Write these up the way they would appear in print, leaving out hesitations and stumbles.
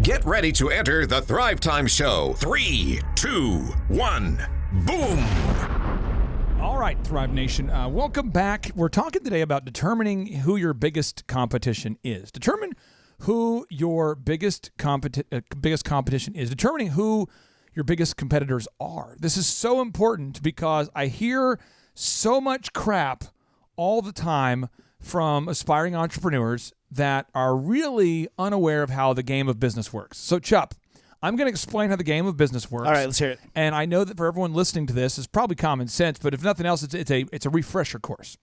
Get ready to enter the Thrivetime Show. 3, 2, 1, boom! All right, Thrive Nation, welcome back. We're talking today about determining who your biggest competition is. Determine who your biggest competition is. Determining who your biggest competitors are. This is so important because I hear so much crap all the time from aspiring entrepreneurs that are really unaware of how the game of business works. So, Chup, I'm going to explain how the game of business works. All right, let's hear it. And I know that for everyone listening to this, it's probably common sense, but if nothing else, it's a refresher course.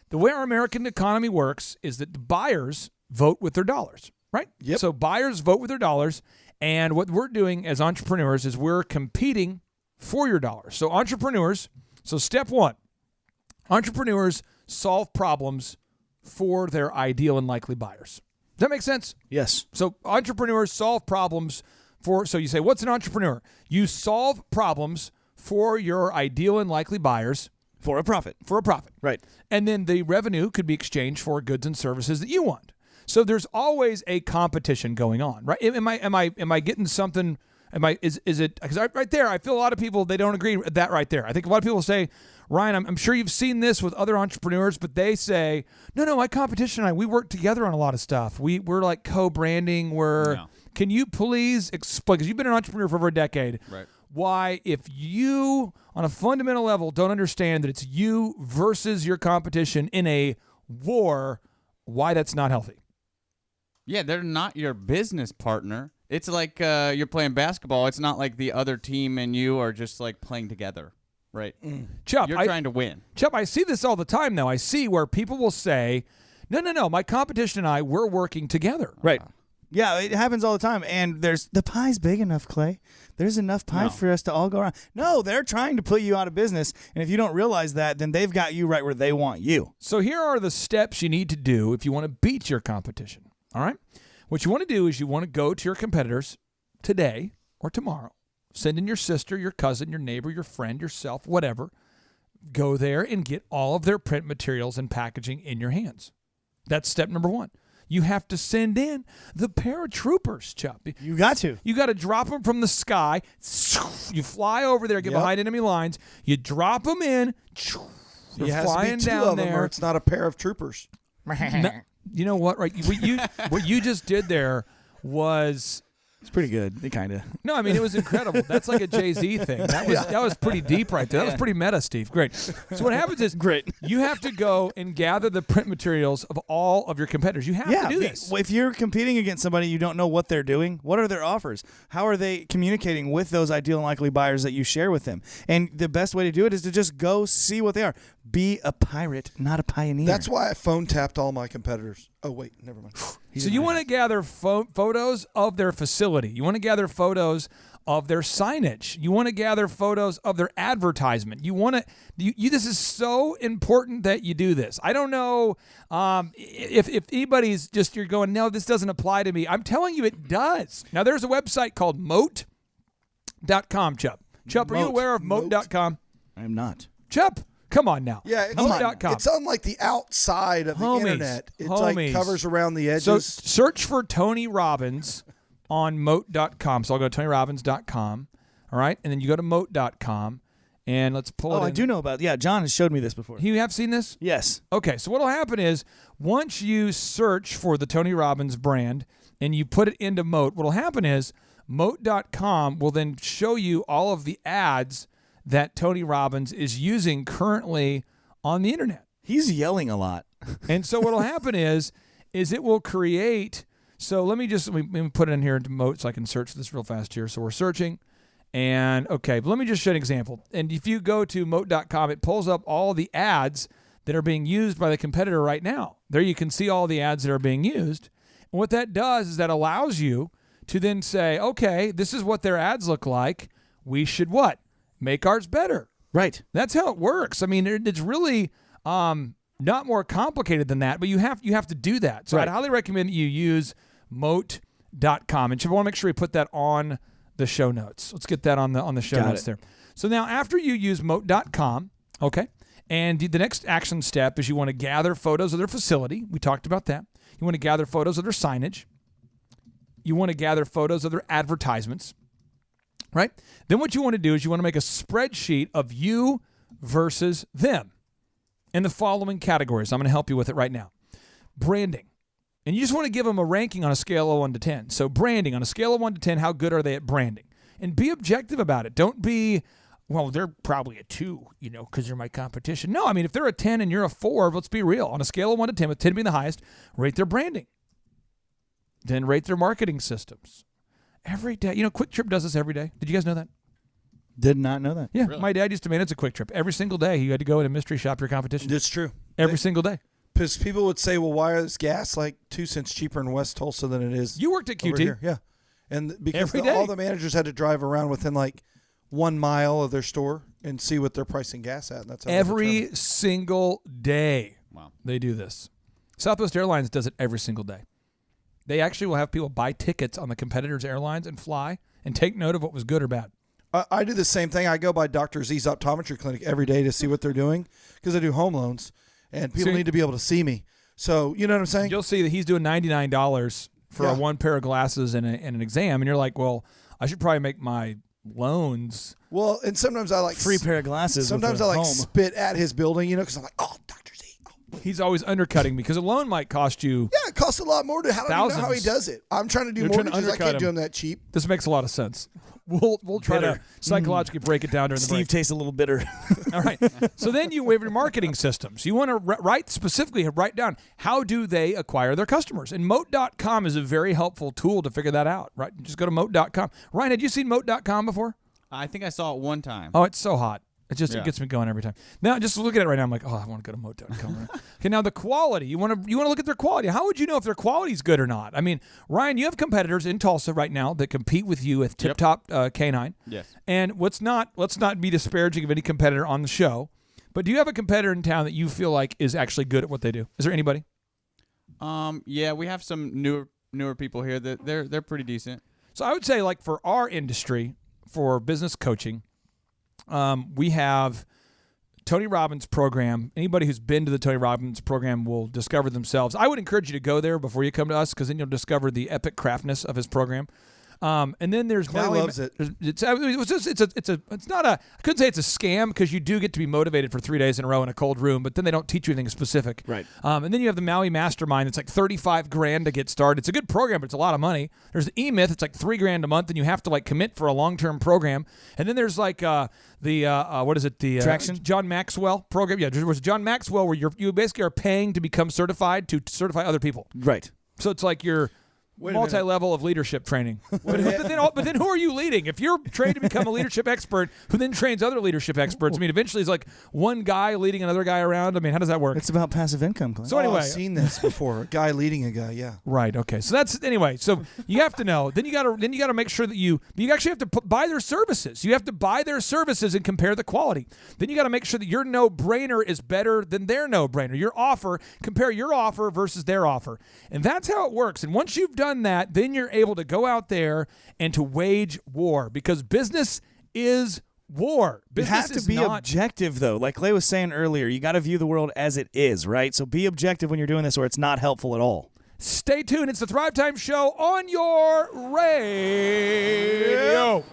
The way our American economy works is that the buyers vote with their dollars, right? Yep. So buyers vote with their dollars, and what we're doing as entrepreneurs is we're competing for your dollars. So step one, entrepreneurs solve problems for their ideal and likely buyers. Does that make sense? Yes. So entrepreneurs solve problems so you say, what's an entrepreneur? You solve problems for your ideal and likely buyers. For a profit. Right. And then the revenue could be exchanged for goods and services that you want. So there's always a competition going on, right? Am I getting something? Is it, because right there, I feel a lot of people, they don't agree with that right there. I think a lot of people say, Ryan, I'm sure you've seen this with other entrepreneurs, but they say, no, my competition and we work together on a lot of stuff. We're like co-branding. Can you please explain, because you've been an entrepreneur for over a decade, right? Why, if you, on a fundamental level, don't understand that it's you versus your competition in a war, why that's not healthy? Yeah, they're not your business partner. It's like you're playing basketball. It's not like the other team and you are just like playing together, right? Chup, you're trying to win. Chup, I see this all the time now. I see where people will say, no, my competition and I, we're working together. Right. Yeah, it happens all the time. And the pie's big enough, Clay. There's enough pie for us to all go around. No, they're trying to put you out of business. And if you don't realize that, then they've got you right where they want you. So here are the steps you need to do if you want to beat your competition. All right? What you want to do is you want to go to your competitors today or tomorrow. Send in your sister, your cousin, your neighbor, your friend, yourself, whatever. Go there and get all of their print materials and packaging in your hands. That's step number one. You have to send in the paratroopers, Chup. You got to. You got to drop them from the sky. You fly over there, get behind enemy lines. You drop them in. You're flying down there. Or it's not a pair of troopers. No, you know what? Right? What you just did there was. It's pretty good. They kind of. No, I mean, it was incredible. That's like a Jay-Z thing. That was pretty deep right there. That was pretty meta, Steve. Great. So what happens is you have to go and gather the print materials of all of your competitors. You have to do this. If you're competing against somebody you don't know what they're doing, what are their offers? How are they communicating with those ideal and likely buyers that you share with them? And the best way to do it is to just go see what they are. Be a pirate, not a pioneer. That's why I phone tapped all my competitors. Oh, wait, never mind. So you want to gather photos of their facility. You want to gather photos of their signage. You want to gather photos of their advertisement. You want to. This is so important that you do this. I don't know if anybody's just you're going, no, this doesn't apply to me. I'm telling you, it does. Now there's a website called Moat.com. Chup, are you aware of Moat.com? I am not. Chup. Come on now. Yeah, it's on like the outside of the internet. It's like covers around the edges. So search for Tony Robbins on Moat.com. So I'll go to TonyRobbins.com. All right. And then you go to Moat.com and let's pull it in. I do know about it. Yeah, John has showed me this before. You have seen this? Yes. Okay. So what'll happen is once you search for the Tony Robbins brand and you put it into Moat, what'll happen is Moat.com will then show you all of the ads that Tony Robbins is using currently on the internet. He's yelling a lot. And so what'll happen is it will create, so let me put it in here into Moat so I can search this real fast here. So we're searching and okay, but let me just show you an example. And if you go to Moat.com, it pulls up all the ads that are being used by the competitor right now. There you can see all the ads that are being used. And what that does is that allows you to then say, okay, this is what their ads look like. We should what? Make ours better. Right. That's how it works. I mean, it's really not more complicated than that, but you have to do that. So I'd highly recommend that you use Moat.com. And I want to make sure we put that on the show notes. Let's get that on the show notes there. So now after you use Moat.com, okay, and the next action step is you want to gather photos of their facility. We talked about that. You want to gather photos of their signage. You want to gather photos of their advertisements, right? Then what you want to do is you want to make a spreadsheet of you versus them in the following categories. I'm going to help you with it right now. Branding. And you just want to give them a ranking on a scale of 1 to 10. So branding, on a scale of 1 to 10, how good are they at branding? And be objective about it. Don't be, well, they're probably a 2, because they're my competition. No, I mean, if they're a 10 and you're a 4, let's be real. On a scale of 1 to 10, with 10 being the highest, rate their branding. Then rate their marketing systems. Every day. Quick Trip does this every day. Did you guys know that? Did not know that. Yeah, Really? My dad used to manage a Quick Trip. Every single day, you had to go in and mystery shop your competition. It's true. Every single day. Because people would say, well, why is gas like 2 cents cheaper in West Tulsa than it is You worked at over QT. here? Yeah. And because Every day. all the managers had to drive around within like 1 mile of their store and see what they're pricing gas at. And that's how they Every determine. single day. Wow. They do this. Southwest Airlines does it every single day. They actually will have people buy tickets on the competitors' airlines and fly and take note of what was good or bad. I do the same thing. I go by Dr. Z's optometry clinic every day to see what they're doing because I do home loans and people need to be able to see me. So, you know what I'm saying? You'll see that he's doing $99 for a 1 pair of glasses and an exam, and you're like, well, I should probably make my loans. Well, and sometimes I like Free pair of glasses. Sometimes I like spit at his building, because I'm like, oh, Dr. Z. Oh. He's always undercutting me because a loan might cost you. Yeah, it costs a lot more. How do you know how he does it? I'm trying to do You're trying to mortgages. I undercut can't do him. them that cheap. This makes a lot of sense. We'll try to psychologically break it down during the Steve break. tastes a little bitter. All right. So then you have your marketing systems. You want to write down how do they acquire their customers. And Moat.com is a very helpful tool to figure that out, right? Just go to Moat.com. Ryan, had you seen Moat.com before? I think I saw it one time. Oh, it's so hot. It Yeah. gets me going every time. Now, just look at it right now. I'm like, oh, I want to go to Moat.com. Right? Okay, now the quality. You want to look at their quality. How would you know if their quality is good or not? I mean, Ryan, you have competitors in Tulsa right now that compete with you with Tip Top K9. Yes. And let's not be disparaging of any competitor on the show, but do you have a competitor in town that you feel like is actually good at what they do? Is there anybody? Yeah, we have some newer people here that they're pretty decent. So I would say, like, for our industry, for business coaching, we have Tony Robbins' program. Anybody who's been to the Tony Robbins program will discover themselves. I would encourage you to go there before you come to us, because then you'll discover the epic craftness of his program. And then there's Clay loves it. It's not a, I couldn't say it's a scam, because you do get to be motivated for 3 days in a row in a cold room, but then they don't teach you anything specific. Right. And then you have the Maui Mastermind. It's like $35,000 to get started. It's a good program, but it's a lot of money. There's the E-Myth. It's like $3,000 a month, and you have to like commit for a long-term program. And then there's like what is it? The Traction? John Maxwell program. Yeah, there was John Maxwell where you basically are paying to become certified to certify other people. Right. So it's like you're multi-level of leadership training. But then who are you leading? If you're trained to become a leadership expert who then trains other leadership experts, I mean, eventually it's like one guy leading another guy around. I mean, how does that work? It's about passive income, Clay. So anyway, I've seen this before. A guy leading a guy, yeah. right. Okay. So that's anyway. So you have to know. Then you got to make sure that you actually have to buy their services. You have to buy their services and compare the quality. Then you got to make sure that your no-brainer is better than their no-brainer. Compare your offer versus their offer, and that's how it works. And once you've done that, then you're able to go out there and to wage war, because business is war. You Business have to is be not objective, though. Like Clay was saying earlier, you got to view the world as it is, right? So be objective when you're doing this, or it's not helpful at all. Stay tuned. It's the Thrivetime Show on your radio.